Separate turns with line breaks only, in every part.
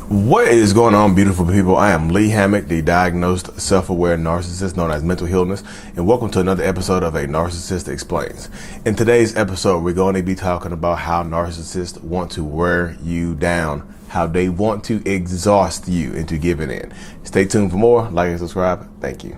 What is going on, beautiful people? I am Lee Hammock, the diagnosed self-aware narcissist known as mental illness, and welcome to another episode of A Narcissist Explains. In today's episode, we're going to be talking about how narcissists want to wear you down, how they want to exhaust you into giving in. Stay tuned for more. Like and subscribe. Thank you.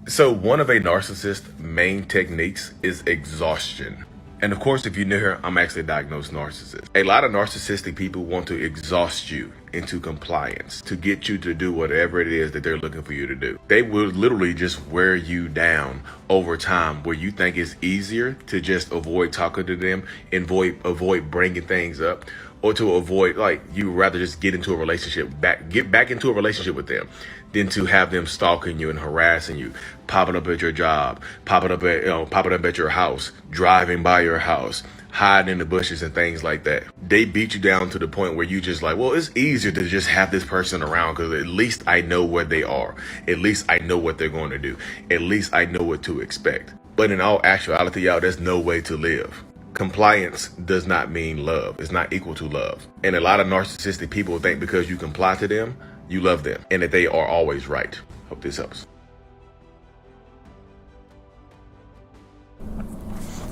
So one of a narcissist's main techniques is exhaustion. And of course, if you're new here, I'm actually a diagnosed narcissist. A lot of narcissistic people want to exhaust you into compliance to get you to do whatever it is that they're looking for you to do. They will literally just wear you down over time, where you think it's easier to just avoid talking to them and avoid bringing things up, or to avoid, like, you rather just get into a relationship, get back into a relationship with them, than to have them stalking you and harassing you, popping up at your job, popping up at your house, driving by your house, hiding in the bushes and things like that. They beat you down to the point where you just like, well, it's easier to just have this person around because at least I know where they are. At least I know what they're going to do. At least I know what to expect. But in all actuality, y'all, there's no way to live. Compliance does not mean love. It's not equal to love. And a lot of narcissistic people think because you comply to them, you love them, and that they are always right. Hope this helps.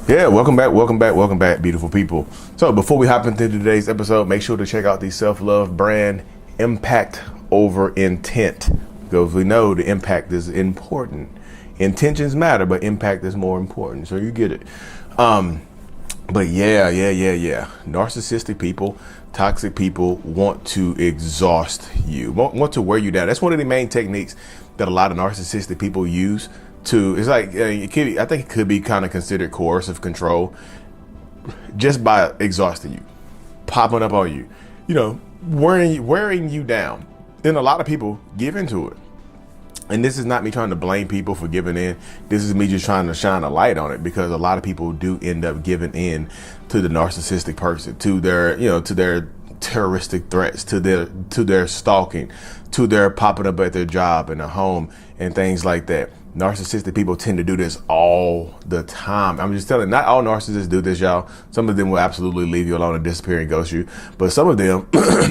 Yeah, welcome back, beautiful people. So before we hop into today's episode, make sure to check out the self-love brand Impact Over Intent, because we know the impact is important. Intentions matter, but impact is more important. So you get it. But yeah. Narcissistic people, toxic people want to exhaust you, want to wear you down. That's one of the main techniques that a lot of narcissistic people use to, it's like, I think it could be kind of considered coercive control, just by exhausting you, popping up on you, wearing you down. Then a lot of people give into it. And this is not me trying to blame people for giving in. This is me just trying to shine a light on it, because a lot of people do end up giving in to the narcissistic person, to their terroristic threats, to their stalking, to their popping up at their job and their home and things like that. Narcissistic people tend to do this all the time. I'm just telling, not all narcissists do this, y'all. Some of them will absolutely leave you alone and disappear and ghost you. But some of them,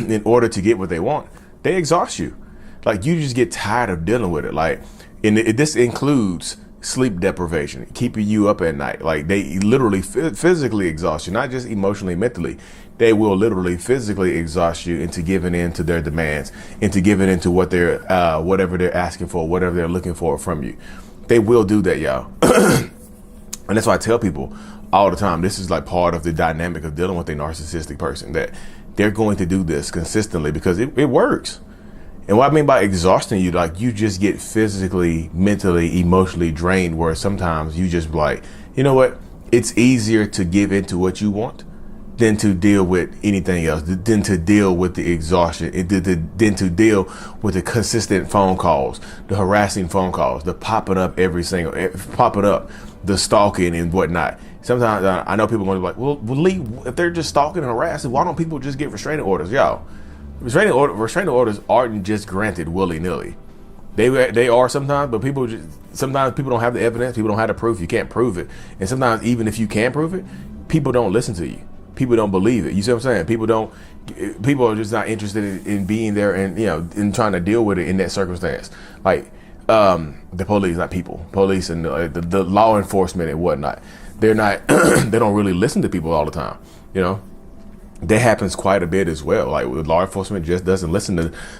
in order to get what they want, they exhaust you. Like, you just get tired of dealing with it. Like, this includes sleep deprivation, keeping you up at night. Like, they literally physically exhaust you, not just emotionally, mentally. They will literally physically exhaust you into giving in to their demands, into giving into what they're, whatever they're asking for, whatever they're looking for from you. They will do that, y'all. And that's why I tell people all the time, this is like part of the dynamic of dealing with a narcissistic person, that they're going to do this consistently because it works. And what I mean by exhausting you, like, you just get physically, mentally, emotionally drained, where sometimes you just like, you know what? It's easier to give into what you want than to deal with anything else, than to deal with the exhaustion, than to deal with the consistent phone calls, the harassing phone calls, the popping up the stalking and whatnot. Sometimes I know people are going to be like, well, Lee, if they're just stalking and harassing, why don't people just get restraining orders? Y'all, restraining orders aren't just granted willy-nilly. They are sometimes, but sometimes people don't have the evidence. People don't have the proof. You can't prove it. And sometimes even if you can prove it, people don't listen to you. People don't believe it. You see what I'm saying? People are just not interested in being there and, in trying to deal with it in that circumstance. Like, the police, not people, police and the law enforcement and whatnot. They're not, they don't really listen to people all the time, That happens quite a bit as well. Like, law enforcement just doesn't listen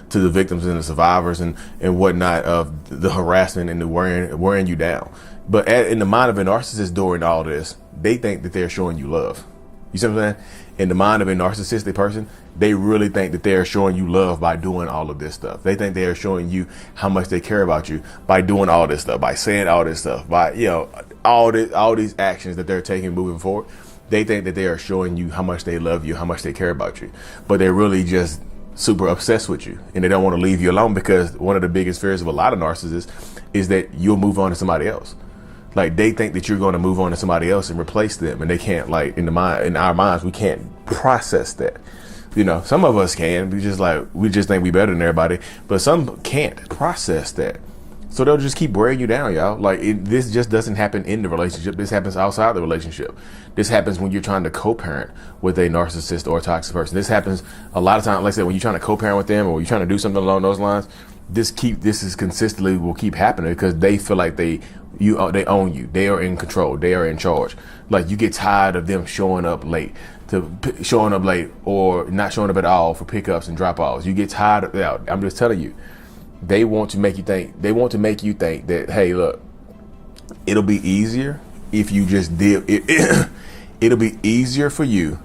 to the victims and the survivors and whatnot of the harassment and the wearing you down. But in the mind of a narcissist during all this, they think that they're showing you love. You see what I'm saying? In the mind of a narcissistic person, they really think that they're showing you love by doing all of this stuff. They think they are showing you how much they care about you by doing all this stuff, by saying all this stuff, by, all these actions that they're taking moving forward. They think that they are showing you how much they love you, how much they care about you, but they're really just super obsessed with you, and they don't want to leave you alone, because one of the biggest fears of a lot of narcissists is that you'll move on to somebody else. Like, they think that you're going to move on to somebody else and replace them, and they can't, like, in our minds, we can't process that. Some of us can. We just think we better than everybody, but some can't process that. So they'll just keep wearing you down, y'all. Like this just doesn't happen in the relationship. This happens outside the relationship. This happens when you're trying to co-parent with a narcissist or a toxic person. This happens a lot of times, like I said, when you're trying to co-parent with them or you're trying to do something along those lines. This is consistently will keep happening because they feel like they own you. They are in control. They are in charge. Like you get tired of them showing up late or not showing up at all for pickups and drop-offs. You get tired of that. I'm just telling you, they want to make you think. They want to make you think that, hey, look, it'll be easier if you just deal. It'll be easier for you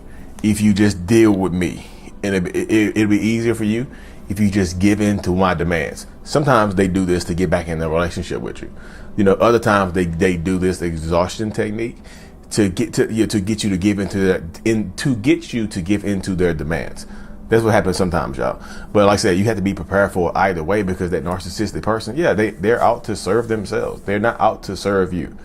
if you just deal with me, and it'll be easier for you if you just give in to my demands. Sometimes they do this to get back in the relationship with you. You know, other times they do this exhaustion technique to get you to give into their demands. That's what happens sometimes, y'all. But like I said, you have to be prepared for either way, because that narcissistic person, yeah, they're out to serve themselves. They're not out to serve you.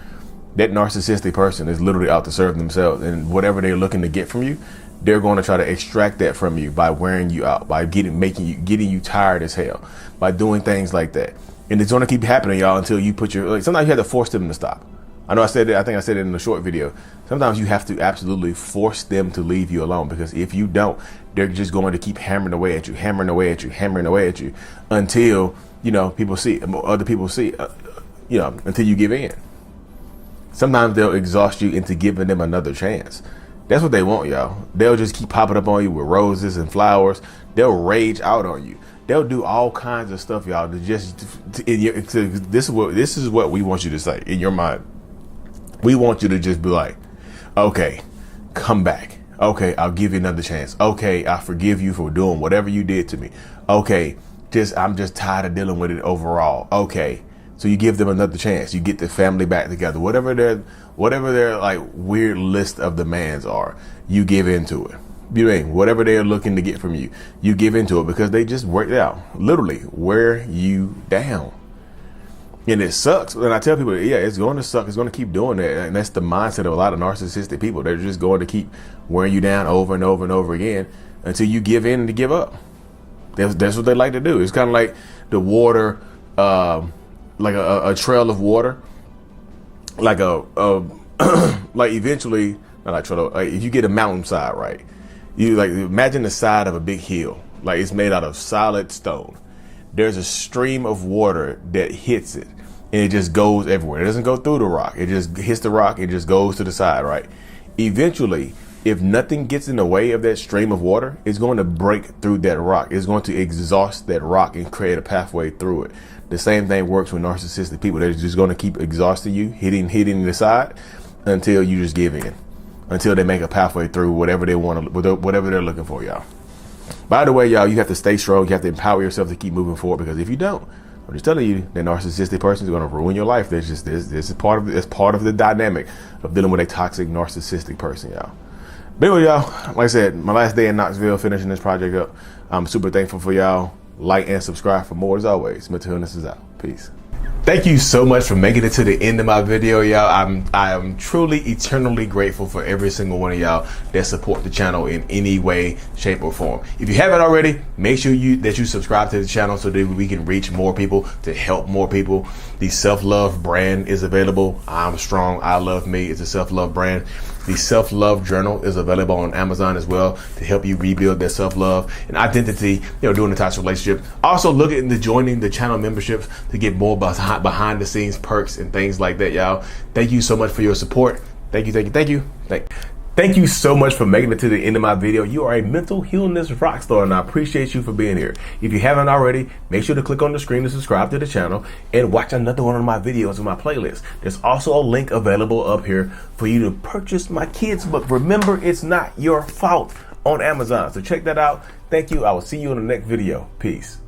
That narcissistic person is literally out to serve themselves, and whatever they're looking to get from you, they're going to try to extract that from you by wearing you out, by getting you tired as hell, by doing things like that. And it's going to keep happening, y'all, until you put sometimes you have to force them to stop. I know I think I said it in a short video. Sometimes you have to absolutely force them to leave you alone, because if you don't, they're just going to keep hammering away at you until, other people see, until you give in. Sometimes they'll exhaust you into giving them another chance. That's what they want, y'all. They'll just keep popping up on you with roses and flowers. They'll rage out on you. They'll do all kinds of stuff, y'all. This is what we want you to say in your mind. We want you to just be like, okay, come back. Okay, I'll give you another chance. Okay, I forgive you for doing whatever you did to me. Okay, I'm just tired of dealing with it overall. Okay. So you give them another chance. You get the family back together. Whatever their like weird list of demands are, you give into it. You mean whatever they're looking to get from you, you give into it, because they just literally wear you down. And it sucks. And I tell people, yeah, it's going to suck. It's going to keep doing that. And that's the mindset of a lot of narcissistic people. They're just going to keep wearing you down over and over and over again until you give in and give up. That's what they like to do. It's kind of like the water, like a trail of water, like like eventually, not like trail, like if you get a mountainside, right? You like imagine the side of a big hill, like it's made out of solid stone. There's a stream of water that hits it, and it just goes everywhere. It doesn't go through the rock. It just hits the rock. It just goes to the side, right? Eventually, if nothing gets in the way of that stream of water, it's going to break through that rock. It's going to exhaust that rock and create a pathway through it. The same thing works with narcissistic people. They're just going to keep exhausting you, hitting the side until you just give in, until they make a pathway through whatever they want, whatever they're looking for, y'all. By the way, y'all, you have to stay strong. You have to empower yourself to keep moving forward, because if you don't, I'm just telling you, that narcissistic person is going to ruin your life. This is part of the dynamic of dealing with a toxic narcissistic person, y'all. But anyway, y'all, like I said, my last day in Knoxville, finishing this project up. I'm super thankful for y'all. Like and subscribe for more. As always, Mental Illness is out. Peace. Thank you so much for making it to the end of my video, y'all. I am truly eternally grateful for every single one of y'all that support the channel in any way, shape, or form. If you haven't already, make sure that you subscribe to the channel so that we can reach more people, to help more people. The self-love brand is available. I'm strong. I love me. It's a self-love brand. The self-love journal is available on Amazon as well to help you rebuild that self-love and identity, during the toxic relationship. Also, look into joining the channel memberships to get more behind the scenes perks and things like that, y'all. Thank you so much for your support. Thank you. Thank you so much for making it to the end of my video. You are a mental illness rock star, and I appreciate you for being here. If you haven't already, make sure to click on the screen to subscribe to the channel and watch another one of my videos in my playlist. There's also a link available up here for you to purchase my kids' book, Remember It's Not Your Fault, on Amazon. So check that out. Thank you. I will see you in the next video. Peace.